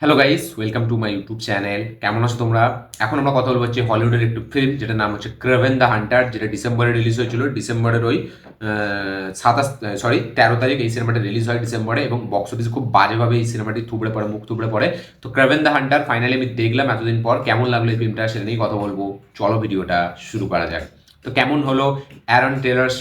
Hello guys, welcome to my YouTube channel. কেমন আছো তোমরা? এখন আমরা কথা বলবো হচ্ছে হলিউডের একটু ফিল্ম, যেটার নাম হচ্ছে ক্রেভেন দ্য হান্টার, যেটা ডিসেম্বরে রিলিজ হয়েছিল। ডিসেম্বরের ওই 13 তারিখ এই সিনেমাটা রিলিজ হয় ডিসেম্বরে, এবং বক্স অফিসে খুব বাজেভাবে এই সিনেমাটি থুবড়ে পড়ে, মুখ থুবড়ে পড়ে। তো ক্রেভেন দ্য হান্টার ফাইনালি আমি দেখলাম এতদিন পর। কেমন লাগলো এই ফিল্মটা সেটা নিয়ে কথা বলবো। চলো ভিডিওটা শুরু করা যাক। তো কেমন হলো Aaron Taylor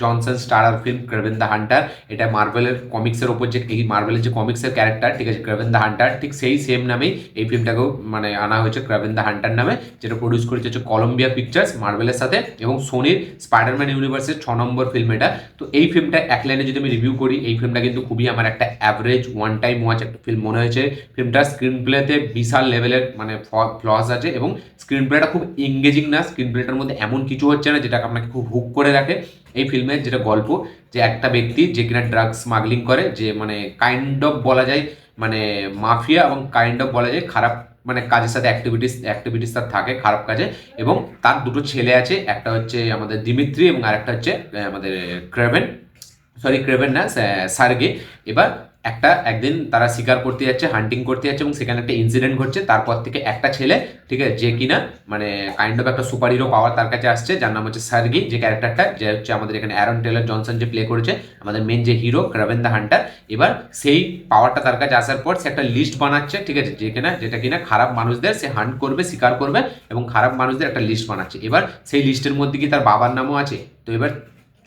Johnson starrer film Kraven the Hunter. এটা মার্ভেলের কমিক্সের ওপর, যে এই মার্ভেলের যে কমিক্সের ক্যারেক্টার, ঠিক আছে, ক্রেভেন দ্য হান্টার, ঠিক সেই সেম নামেই এই ফিল্মটাকেও মানে আনা হয়েছে ক্রেভেন দ্য হান্টার নামে, যেটা প্রডিউস করেছে হচ্ছে কলম্বিয়া পিকচার্স মার্ভেলের সাথে, এবং সোনির স্পাইডারম্যান ইউনিভার্সের 6 নম্বর ফিল্ম এটা। তো এই ফিল্মটা এক লাইনে যদি আমি রিভিউ করি, এই ফিল্মটা কিন্তু খুবই আমার একটা অ্যাভারেজ ওয়ান টাইম ওয়াচ একটা ফিল্ম মনে হয়েছে। ফিল্মটার স্ক্রিন প্লেতে বিশাল লেভেলের মানে ফ্লস আছে, এবং স্ক্রিন প্লেটা খুব এঙ্গেজিং না। স্ক্রিন প্লেটার মধ্যে এমন কিছু হচ্ছে না যেটা আপনাকে খুব হুক করে রাখে। এই ফিল্মের যেটা গল্প, যে একটা ব্যক্তি যে কিনা ড্রাগস স্মাগলিং করে, যে মানে কাইন্ড অফ বলা যায় মানে মাফিয়া, এবং কাইন্ড অফ বলা যায় খারাপ মানে কাজের সাথে অ্যাক্টিভিটিস তার থাকে খারাপ কাজে। এবং তার দুটো ছেলে আছে, একটা হচ্ছে আমাদের দিমিত্রি এবং আরেকটা হচ্ছে আমাদের ক্রেভেন, সরি ক্রেভেন না, সার্গে। এবার একদিন তারা শিকার করতে যাচ্ছে, হান্টিং করতে যাচ্ছে, এবং সেখানে একটা ইনসিডেন্ট ঘটছে। তারপর থেকে একটা ছেলে, ঠিক আছে, যে কিনা মানে কাইন্ড অফ একটা সুপার হিরো পাওয়ার তার কাছে আসছে, যার নাম হচ্ছে সার্গি, যে ক্যারেক্টারটা যে হচ্ছে আমাদের এখানে অ্যারন টেলর জনসন যে প্লে করেছে আমাদের মেন যে হিরো ক্রেভেন দ্য হান্টার। এবার সেই পাওয়ারটা তার কাছে আসার পর সে একটা লিস্ট বানাচ্ছে, ঠিক আছে, যেটা কিনা খারাপ মানুষদের সে হান্ট করবে, শিকার করবে, এবং খারাপ মানুষদের একটা লিস্ট বানাচ্ছে। এবার সেই লিস্টের মধ্যে কি তার বাবার নামও আছে? তো এবার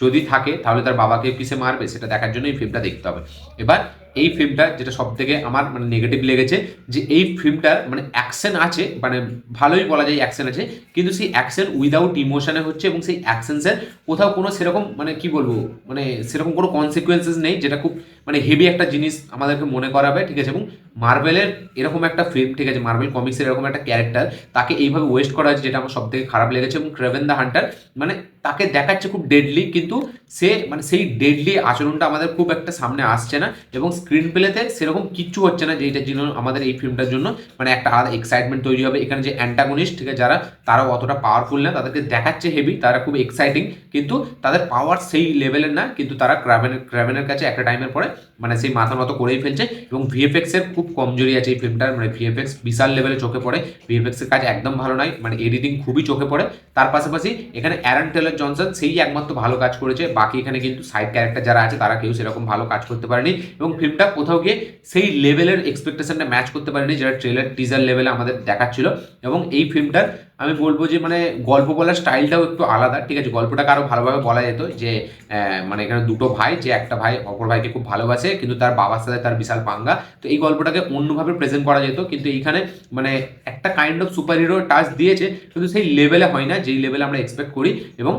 যদি থাকে তাহলে তার বাবাকে কিসে মারবে সেটা দেখার জন্য এই ফিল্মটা দেখতে হবে। এবার এই ফিল্মটা যেটা সব থেকে আমার মানে নেগেটিভ লেগেছে, যে এই ফিল্মটার মানে অ্যাকশন আছে, মানে ভালোই বলা যায় অ্যাকশন আছে, কিন্তু সেই অ্যাকশন উইদাউট ইমোশনে হচ্ছে, এবং সেই অ্যাকশনসের কোথাও কোনো সেরকম মানে কি বলবো মানে সেরকম কোনো কনসিকুয়েন্সেস নেই, যেটা খুব মানে হেভি একটা জিনিস আমাদেরকে মনে করাবে, ঠিক আছে। এবং মার্বেলের এরকম একটা ফিল্ম, ঠিক আছে, মার্বেল কমিক্সের এরকম একটা ক্যারেক্টার, তাকে এইভাবে ওয়েস্ট করা হয়েছে, যেটা আমার সব থেকে খারাপ লেগেছে। এবং ক্রেভেন দ্য হান্টার মানে তাকে দেখাচ্ছে খুব ডেডলি, কিন্তু সে মানে সেই ডেডলি আচরণটা আমাদের খুব একটা সামনে আসছে না, এবং স্ক্রিন প্লেতে সেরকম কিচ্ছু হচ্ছে না যেটার জন্য আমাদের এই ফিল্মটার জন্য মানে একটা আলাদা এক্সাইটমেন্ট তৈরি হবে। এখানে যে অ্যান্টাগনিস্ট, ঠিক আছে, যারা তারা অতটা পাওয়ারফুল না, তাদেরকে দেখাচ্ছে হেভি, তারা খুব এক্সাইটিং, কিন্তু তাদের পাওয়ার সেই লেভেলের না, কিন্তু তারা ক্রাভেনের কাছে একটা টাইমের পরে মানে সেই মাথা মতো করেই ফেলছে। এবং ভিএফএক্স এর খুব কমজোরি আছে এই ফিল্মটার, মানে ভিএফএক্স বিশাল লেভেলে চোখে পড়ে। ভিএফএক্স এর কাজ একদম ভালো নয়, মানে এডিটিং খুবই চোখে পড়ে। তার পাশাপাশি এখানে অ্যারন টেলর জনসন সেই একমাত্র ভালো কাজ করেছে, বাকি এখানে কিন্তু সাইড ক্যারেক্টার যারা আছে তারা কেউ সেরকম ভালো কাজ করতে পারেনি, এবং ফিল্মটা কোথাও গিয়ে সেই লেভেলের এক্সপেকটেশনটা ম্যাচ করতে পারেনি যেটা ট্রেলার টিজার লেভেলে আমাদের দেখাচ্ছিল। এবং এই ফিল্মটার আমি বলবো যে মানে গল্প বলার স্টাইলটাও একটু আলাদা, ঠিক আছে। গল্পটাকে আরও ভালোভাবে বলা যেত, যে মানে এখানে দুটো ভাই, যে একটা ভাই অপর ভাইকে খুব ভালোবাসে, কিন্তু তার বাবার সাথে তার বিশাল পাঙ্গা। তো এই গল্পটাকে অন্যভাবে প্রেজেন্ট করা যেত, কিন্তু এইখানে মানে একটা kind of super hero touch দিয়েছে, কিন্তু সেই লেভেলে হয় না যেই লেভেলে আমরা এক্সপেক্ট করি। এবং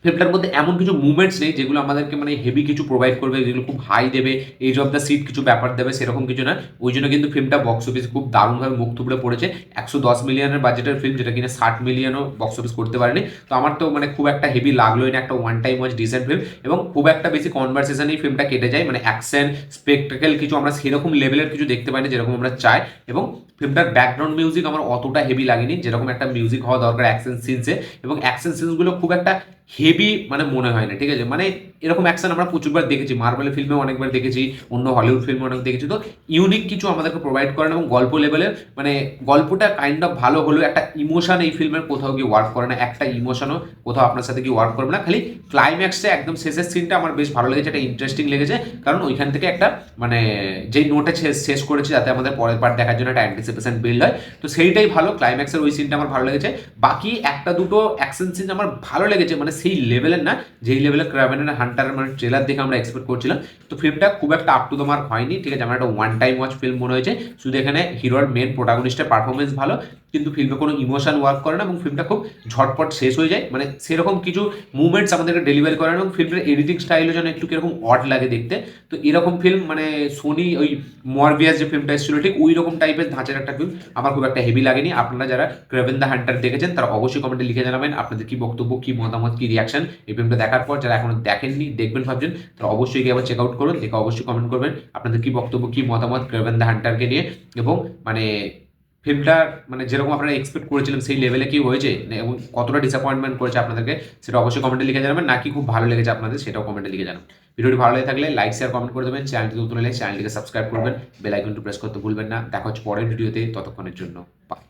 ফিল্মটার মধ্যে এমন কিছু মুভমেন্টস নেই যেগুলো আমাদেরকে মানে হেভি কিছু প্রোভাইড করবে, যেগুলো খুব হাই দেবে, এজ অফ দ্য সিট কিছু ব্যাপার দেবে, সেরকম কিছু না। ওই জন্য কিন্তু ফিল্মটা বক্স অফিস খুব দারুণভাবে মুখ থুবড়ে পড়েছে। 110 মিলিয়নের বাজেটের ফিল্ম, যেটা কিনা 60 মিলিয়নও বক্স অফিস করতে পারেনি। তো আমার তো মানে খুব একটা হেভি লাগলোই না, একটা one time watch decent film, এবং খুব একটা বেশি কনভারসেশনেই ফিল্মটা কেটে যায়। মানে অ্যাকশন স্পেকটাকেল কিছু আমরা সেরকম লেভেলের কিছু দেখতে পাইনি যেরকম আমরা চাই। এবং ফিল্মটার ব্যাকগ্রাউন্ড মিউজিক আমার অতটা হেভি লাগেনি, যেরকম একটা মিউজিক হওয়া দরকার অ্যাকশন সিনসে। এবং অ্যাকশন সিনসগুলো খুব একটা হেভি মানে মনে হয় না, ঠিক আছে। মানে এরকম অ্যাকশন আমরা প্রচুরবার দেখেছি, মার্বেলের ফিল্মে অনেকবার দেখেছি, অন্য হলিউড ফিল্মে অনেক দেখেছি। তো ইউনিক কিছু আমাদেরকে প্রোভাইড করেন, এবং গল্প লেভেলের মানে গল্পটা কাইন্ড অফ ভালো হলেও একটা ইমোশন এই ফিল্মের কোথাও গিয়ে ওয়ার্ক করে না, একটা ইমোশনও কোথাও আপনার সাথে গিয়ে ওয়ার্ক করবে না। খালি ক্লাইম্যাক্সে একদম শেষের সিনটা আমার বেশ ভালো লেগেছে, একটা ইন্টারেস্টিং লেগেছে, কারণ ওইখান থেকে একটা মানে যেই নোটে শেষ করেছে, যাতে আমাদের পরের পার্ট দেখার জন্য একটা অ্যান্টিসিপেশন বিল্ড হয়। তো সেইটাই ভালো, ক্লাইম্যাক্সের ওই সিনটা আমার ভালো লেগেছে। বাকি একটা দুটো অ্যাকশন সিন আমার ভালো লেগেছে, মানে সেই লেভেলের না যেই লেভেলের ক্রাভেনের হান্টার মানে ট্রেলার দেখে আমরা এক্সপেক্ট করছিলাম। তো ফিল্মটা খুব একটা আপ টু দ্য মার্ক হয়নি, ঠিক আছে। আমার একটা ওয়ান টাইম ওয়াচ ফিল্ম মনে হয়েছে। শুধু এখানে হিরোর মেন প্রোটাগনিস্টের পারফরমেন্স ভালো, কিন্তু ফিল্মে কোনো ইমোশন ওয়ার্ক করে না, এবং ফিল্মটা খুব ঝটপট শেষ হয়ে যায়। মানে সেরকম কিছু মুভমেন্টস আমাদেরকে ডেলিভারি করে না, এবং ফিল্মের এডিটিং স্টাইলও যেন একটু কিরকম অড লাগে দেখতে। তো এরকম ফিল্ম মানে সোনি ওই মরবিয়াস যে ফিল্মটা এসেছিল, ঠিক ওই রকম টাইপের ধাঁচের একটা ফিল্ম আমার খুব একটা হেভি লাগেনি। আপনারা যারা ক্রেভেন দ্য হান্টার দেখেছেন তারা অবশ্যই কমেন্টে লিখে জানাবেন আপনাদের কি বক্তব্য, কি মতামত, কি রিয়াকশন এই ফিল্মটা দেখার পর। যারা এখনো দেখেননি, দেখবেন ভাবছেন, তারা অবশ্যই গিয়ে আবার চেক আউট করুন, দেখে অবশ্যই কমেন্ট করবেন আপনাদের কি বক্তব্য, কি মতামত ক্রেভেন দ্য হান্টারকে নিয়ে। এবং মানে ফিল্মটা মানে যেরকম আপনারা এক্সপেক্ট করেছিলেন সেই লেভেলে কি হয়েছে এবং কতটা ডিসঅ্যাপয়েন্টমেন্ট করেছে আপনাদেরকে সেটা অবশ্যই কমেন্টে লিখে জানাবেন, নাকি খুব ভালো লেগেছে আপনাদের সেটাও কমেন্টে লিখে জানাবেন। ভিডিওটি ভালো লেগে থাকলে লাইক শেয়ার কমেন্ট করে দেবেন, চ্যানেলটি নতুন হলে চ্যানেলটিকে সাবস্ক্রাইব করবেন, বেল আইকনটি প্রেস করতে ভুলবেন না। দেখা হচ্ছে পরের ভিডিওতে, ততক্ষণের জন্য বাই।